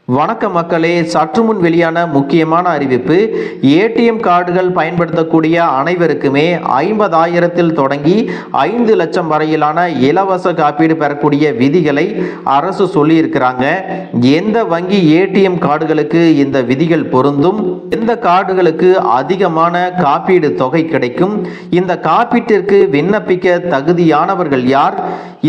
வணக்க மக்களே, சற்று முன் வெளியான முக்கியமான அறிவிப்பு. ஏடிஎம் கார்டுகள் பயன்படுத்தக்கூடிய அனைவருக்குமே 50,000 தொடங்கி 5 லட்சம் வரையிலான இலவச காப்பீடு பெறக்கூடிய விதிகளை அரசு சொல்லியிருக்கிறாங்க. எந்த வங்கி ஏடிஎம் கார்டுகளுக்கு இந்த விதிகள் பொருந்தும், எந்த கார்டுகளுக்கு அதிகமான காப்பீடு தொகை கிடைக்கும், இந்த காப்பீட்டிற்கு விண்ணப்பிக்க தகுதியானவர்கள் யார்,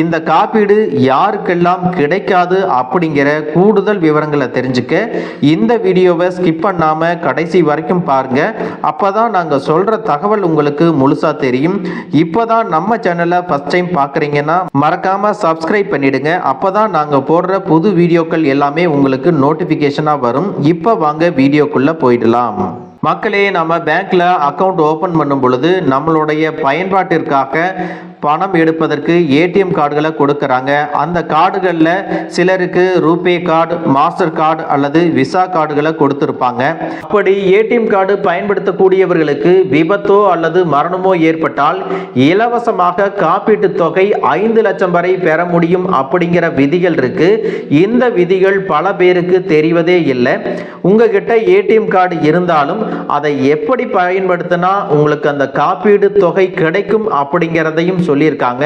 இந்த காப்பீடு யாருக்கெல்லாம் கிடைக்காது அப்படிங்கிற கூடுதல் விவரங்களை தெரிஞ்சுக்க இந்த வீடியோவை ஸ்கிப் பண்ணாம கடைசி வரைக்கும் பாருங்க. அப்பதான் நாங்க சொல்ற தகவல் உங்களுக்கு முழுசா தெரியும். இப்பதான் நம்ம சேனலை ஃபர்ஸ்ட் டைம் பாக்குறீங்கன்னா மறக்காம சப்ஸ்கிரைப் பண்ணிடுங்க. அப்பதான் நாங்க போடுற புது வீடியோக்கள் எல்லாமே உங்களுக்கு நோட்டிபிகேஷனா வரும். இப்ப வாங்க வீடியோக்குள்ள போயிடலாம். மக்களே, நம்ம பேங்க்ல அக்கவுண்ட் ஓபன் பண்ணும் பொழுது நம்மளுடைய பயன்பாட்டிற்காக பணம் எடுப்பதற்கு ஏடிஎம் கார்டுகளை கொடுக்கறாங்க. அந்த கார்டுகளில் சிலருக்கு ரூபே கார்டு, மாஸ்டர் கார்டு அல்லது விசா கார்டுகளை கொடுத்திருப்பாங்க. அப்படி ஏடிஎம் கார்டு பயன்படுத்தக்கூடியவர்களுக்கு விபத்தோ அல்லது மரணமோ ஏற்பட்டால் இலவசமாக காப்பீட்டு தொகை 5 லட்சம் வரை பெற முடியும் அப்படிங்கிற விதிகள் இருக்கு. இந்த விதிகள் பல பேருக்கு தெரிவதே இல்லை. உங்ககிட்ட ஏடிஎம் கார்டு இருந்தாலும் அதை எப்படி பயன்படுத்தினா உங்களுக்கு அந்த காப்பீடு தொகை கிடைக்கும் அப்படிங்கிறதையும் சொல்லியிருக்காங்க.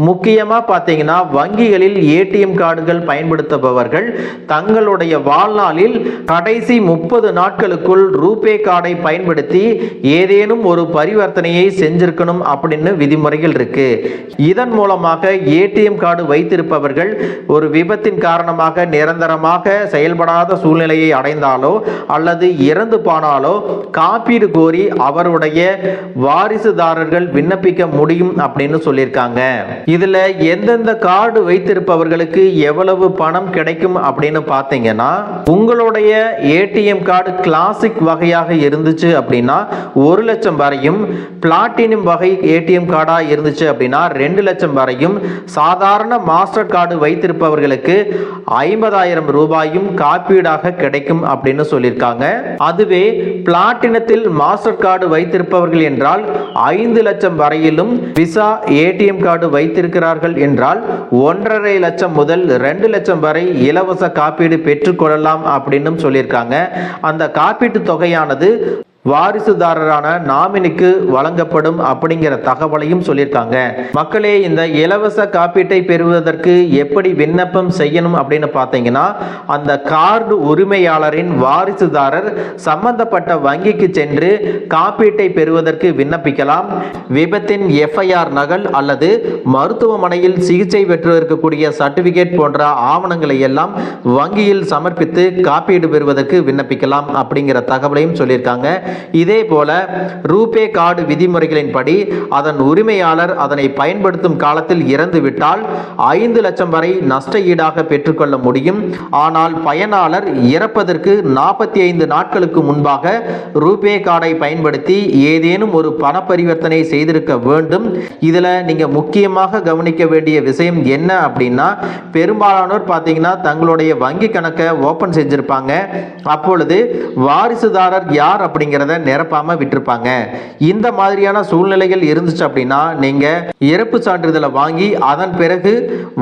முக்கியமா பார்த்தீங்கன்னா, வங்கிகளில் ஏடிஎம் கார்டுகள் பயன்படுத்துபவர்கள் தங்களுடைய வாழ்நாளில் கடைசி 30 நாட்களுக்குள் ரூபே கார்டை பயன்படுத்தி ஏதேனும் ஒரு பரிவர்த்தனையை செஞ்சிருக்கணும் அப்படின்னு விதிமுறைகள் இருக்கு. இதன் மூலமாக ஏடிஎம் கார்டு வைத்திருப்பவர்கள் ஒரு விபத்தின் காரணமாக நிரந்தரமாக செயல்படாத சூழ்நிலையை அடைந்தாலோ அல்லது இறந்து போனாலோ காப்பீடு கோரி அவருடைய வாரிசுதாரர்கள் விண்ணப்பிக்க முடியும் அப்படின்னு சொல்லியிருக்காங்க. இதுல எந்தெந்த கார்டு வைத்திருப்பவர்களுக்கு எவ்வளவு பணம் கிடைக்கும் அப்படின்னு பார்த்தீங்கன்னா, உங்களுடைய ஏடிஎம் கார்டு கிளாசிக் வகையாக இருந்துச்சு அப்படின்னா 1 லட்சம் வரையும், பிளாட்டினம் வகை ஏடிஎம் கார்டா இருந்துச்சு அப்படின்னா 2 லட்சம் வரையும், சாதாரண மாஸ்டர் கார்டு வைத்திருப்பவர்களுக்கு 50,000 ரூபாயும் காப்பீடாக கிடைக்கும் அப்படின்னு சொல்லியிருக்காங்க. அதுவே பிளாட்டினத்தில் மாஸ்டர் கார்டு வைத்திருப்பவர்கள் என்றால் 5 லட்சம் வரையிலும், விசா ஏடிஎம் கார்டு வைத்திருக்கிறார்கள் என்றால் 1.5 லட்சம் முதல் 2 லட்சம் வரை இலவச காப்பீடு பெற்றுக்கொள்ளலாம் அப்படின்னு சொல்லியிருக்காங்க. அந்த காப்பீட்டு தொகையானது வாரிசுதாரரான நாமினிக்கு வழங்கப்படும் அப்படிங்கிற தகவலையும் சொல்லியிருக்காங்க. மக்களே, இந்த இலவச காப்பீட்டை பெறுவதற்கு எப்படி விண்ணப்பம் செய்யணும் அப்படின்னு பார்த்தீங்கன்னா, அந்த கார்டு உரிமையாளரின் வாரிசுதாரர் சம்பந்தப்பட்ட வங்கிக்கு சென்று காப்பீட்டை பெறுவதற்கு விண்ணப்பிக்கலாம். விபத்தின் எஃப்ஐஆர் நகல் அல்லது மருத்துவமனையில் சிகிச்சை பெற்று இருக்கக்கூடிய சர்டிபிகேட் போன்ற ஆவணங்களை எல்லாம் வங்கியில் சமர்ப்பித்து காப்பீடு பெறுவதற்கு விண்ணப்பிக்கலாம் அப்படிங்கிற தகவலையும் சொல்லியிருக்காங்க. இதே போல ரூபே கார்டு விதிமுறைகளின்படி அதன் உரிமையாளர் அதனை பயன்படுத்தும் காலத்தில் இறந்துவிட்டால் 5 லட்சம் வரை நஷ்ட ஈடாக பெற்றுக்கொள்ள முடியும். ஆனால் பயனாளர் இறப்பதற்கு 45 நாட்களுக்கு முன்பாக ரூபே கார்டை பயன்படுத்தி ஏதேனும் ஒரு பண பரிவர்த்தனை செய்திருக்க வேண்டும். இதுல நீங்க முக்கியமாக கவனிக்க வேண்டிய விஷயம் என்ன அப்படின்னா, பெரும்பாலானோர் பார்த்தீங்கன்னா தங்களுடைய வங்கி கணக்கை ஓபன் செஞ்சிருப்பாங்க. அப்பொழுது வாரிசுதாரர் யார் அப்படிங்கிற நிரப்பாம விட்டிருப்பாங்க. இந்த மாதிரியான சூழ்நிலைகள் இருந்துச்சு அப்படின்னா நீங்க இறப்பு சான்றிதழை வாங்கி அதன் பிறகு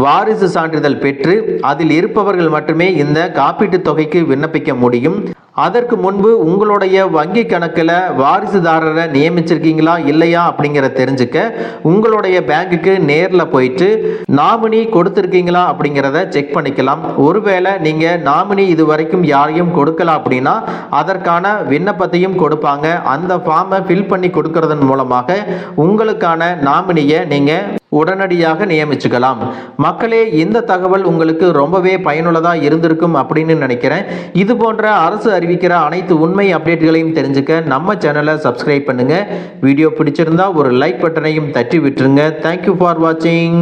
வாரிசு சான்றிதழ் பெற்று அதில் இருப்பவர்கள் மட்டுமே இந்த காப்பீட்டு தொகைக்கு விண்ணப்பிக்க முடியும். அதற்கு முன்பு உங்களுடைய வங்கி கணக்கில் வாரிசுதாரரை நியமிச்சிருக்கீங்களா இல்லையா அப்படிங்கிற தெரிஞ்சுக்க உங்களுடைய பேங்குக்கு நேரில் போயிட்டு நாமினி கொடுத்திருக்கீங்களா அப்படிங்கிறத செக் பண்ணிக்கலாம். ஒருவேளை நீங்க நாமினி இதுவரைக்கும் யாரையும் கொடுக்கல அப்படின்னா அதற்கான விண்ணப்பத்தையும் கொடுப்பாங்க. அந்த ஃபார்மை ஃபில் பண்ணி கொடுக்கறதன் மூலமாக உங்களுக்கான நாமினியை நீங்க உடனடியாக நியமிச்சுக்கலாம். மக்களே, இந்த தகவல் உங்களுக்கு ரொம்பவே பயனுள்ளதா இருந்திருக்கும் அப்படின்னு நினைக்கிறேன். இது போன்ற அரசு அறிவிக்கிற அனைத்து உண்மை அப்டேட்களையும் தெரிஞ்சுக்க நம்ம சேனலை சப்ஸ்கிரைப் பண்ணுங்க. வீடியோ பிடிச்சிருந்தா ஒரு லைக் பட்டனையும் தட்டி விட்டுருங்க. தேங்க்யூ ஃபார் வாட்சிங்.